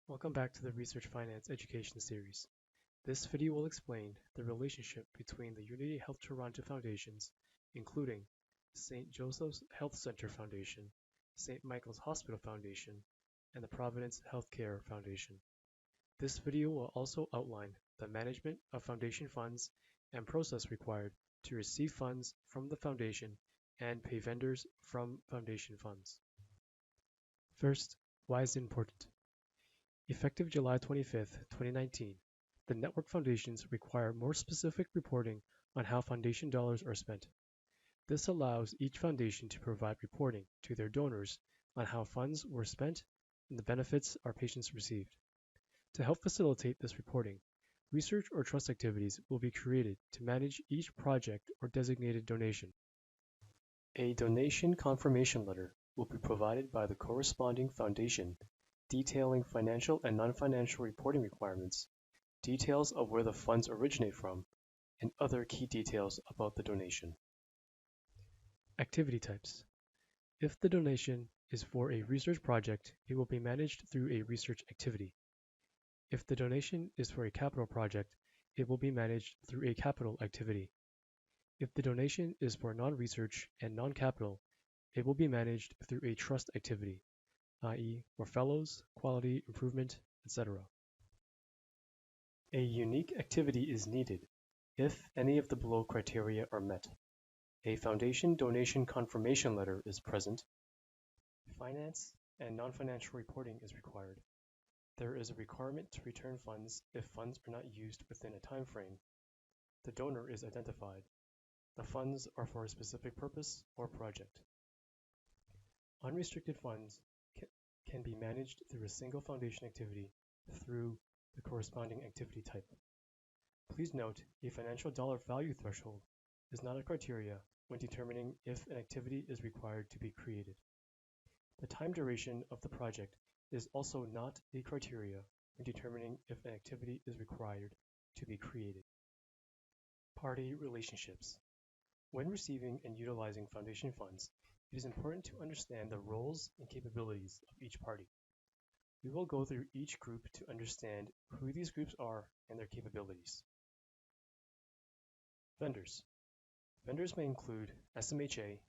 Welcome back to the Research Finance Education Series. This video will explain the relationship between the Unity Health Toronto Foundations, including St. Joseph's Health Centre Foundation, St. Michael's Hospital Foundation, and the Providence Healthcare Foundation. This video will also outline the management of foundation funds and process required to receive funds from the foundation and pay vendors from foundation funds. First, why is it important? Effective July 25, 2019, the network foundations require more specific reporting on how foundation dollars are spent. This allows each foundation to provide reporting to their donors on how funds were spent and the benefits our patients received. To help facilitate this reporting, research or trust activities will be created to manage each project or designated donation. A donation confirmation letter will be provided by the corresponding foundation detailing financial and non-financial reporting requirements, details of where the funds originate from, and other key details about the donation. Activity types. If the donation is for a research project, it will be managed through a research activity. If the donation is for a capital project, it will be managed through a capital activity. If the donation is for non-research and non-capital, it will be managed through a trust activity, i.e. for fellows, quality improvement, etc. A unique activity is needed if any of the below criteria are met. A foundation donation confirmation letter is present. Finance and non-financial reporting is required. There is a requirement to return funds if funds are not used within a time frame. The donor is identified. The funds are for a specific purpose or project. Unrestricted funds can be managed through a single foundation activity through the corresponding activity type. Please note, a financial dollar value threshold is not a criteria when determining if an activity is required to be created. The time duration of the project is also not a criteria when determining if an activity is required to be created. Party relationships. When receiving and utilizing foundation funds, it is important to understand the roles and capabilities of each party. We will go through each group to understand who these groups are and their capabilities. Vendors. Vendors may include SMHA,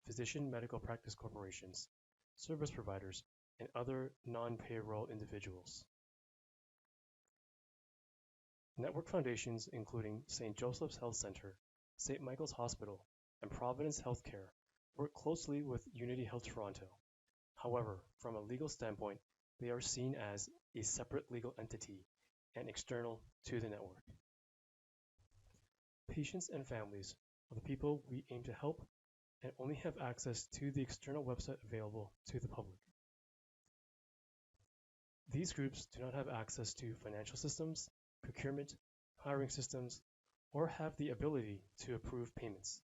physician medical practice corporations, service providers, and other non-payroll individuals. Network foundations including St. Joseph's Health Centre, St. Michael's Hospital, and Providence Healthcare work closely with Unity Health Toronto. However, from a legal standpoint, they are seen as a separate legal entity and external to the network. Patients and families are the people we aim to help and only have access to the external website available to the public. These groups do not have access to financial systems, procurement, hiring systems, or have the ability to approve payments.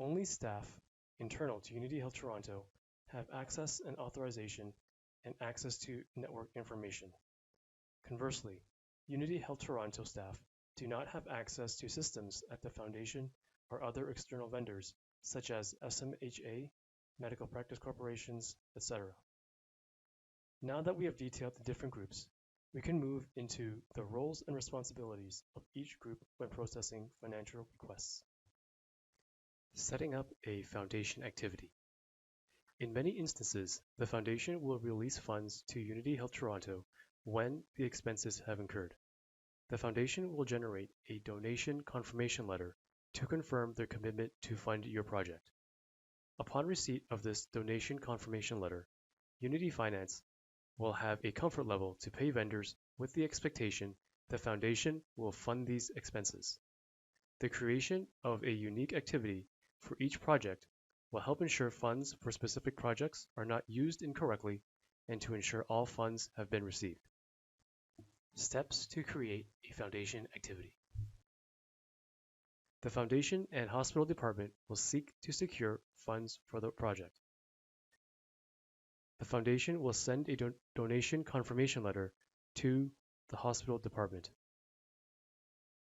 Only staff internal to Unity Health Toronto have access and authorization and access to network information. Conversely, Unity Health Toronto staff do not have access to systems at the foundation or other external vendors such as SMHA, medical practice corporations, etc. Now that we have detailed the different groups, we can move into the roles and responsibilities of each group when processing financial requests. Setting up a foundation activity. In many instances, the foundation will release funds to Unity Health Toronto when the expenses have incurred. The foundation will generate a donation confirmation letter to confirm their commitment to fund your project. Upon receipt of this donation confirmation letter, Unity Finance will have a comfort level to pay vendors with the expectation the foundation will fund these expenses. The creation of a unique activity for each project will help ensure funds for specific projects are not used incorrectly and to ensure all funds have been received. Steps to create a foundation activity. The foundation and hospital department will seek to secure funds for the project. The foundation will send a donation confirmation letter to the hospital department.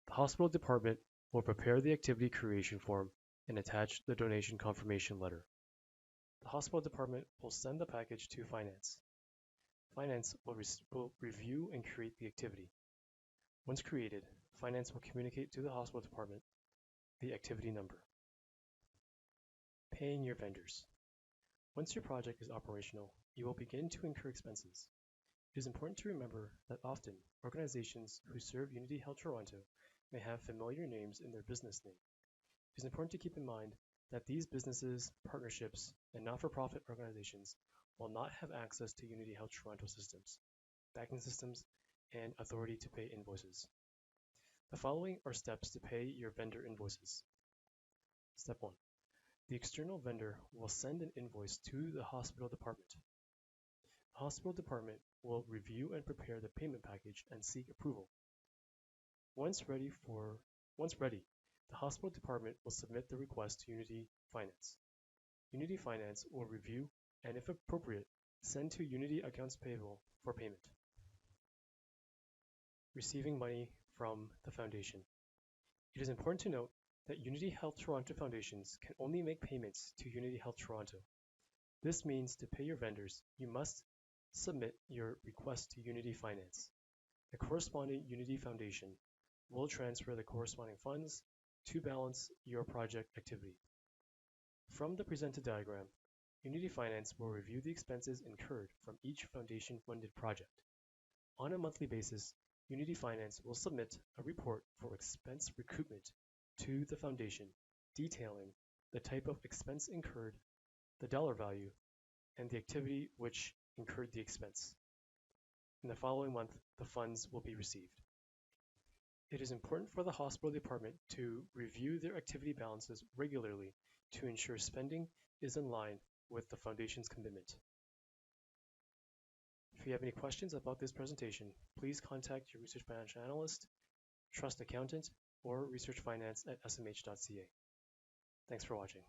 The hospital department will prepare the activity creation form and attach the donation confirmation letter. The hospital department will send the package to finance. Finance will review and create the activity. Once created, finance will communicate to the hospital department the activity number. Paying your vendors. Once your project is operational, you will begin to incur expenses. It is important to remember that often organizations who serve Unity Health Toronto may have familiar names in their business name. It is important to keep in mind that these businesses, partnerships, and not-for-profit organizations will not have access to Unity Health Toronto systems, banking systems, and authority to pay invoices. The following are steps to pay your vendor invoices. Step 1. The external vendor will send an invoice to the hospital department. The hospital department will review and prepare the payment package and seek approval. Once ready, the hospital department will submit the request to Unity Finance. Unity Finance will review and, if appropriate, send to Unity Accounts Payable for payment. Receiving money from the foundation. It is important to note that Unity Health Toronto foundations can only make payments to Unity Health Toronto. This means to pay your vendors, you must submit your request to Unity Finance. The corresponding Unity Foundation will transfer the corresponding funds to balance your project activity. From the presented diagram, Unity Finance will review the expenses incurred from each foundation-funded project. On a monthly basis, Unity Finance will submit a report for expense recoupment to the foundation, detailing the type of expense incurred, the dollar value, and the activity which incurred the expense. In the following month, the funds will be received. It is important for the hospital department to review their activity balances regularly to ensure spending is in line with the foundation's commitment. If you have any questions about this presentation, please contact your research financial analyst, trust accountant, or research finance at smh.ca. Thanks for watching.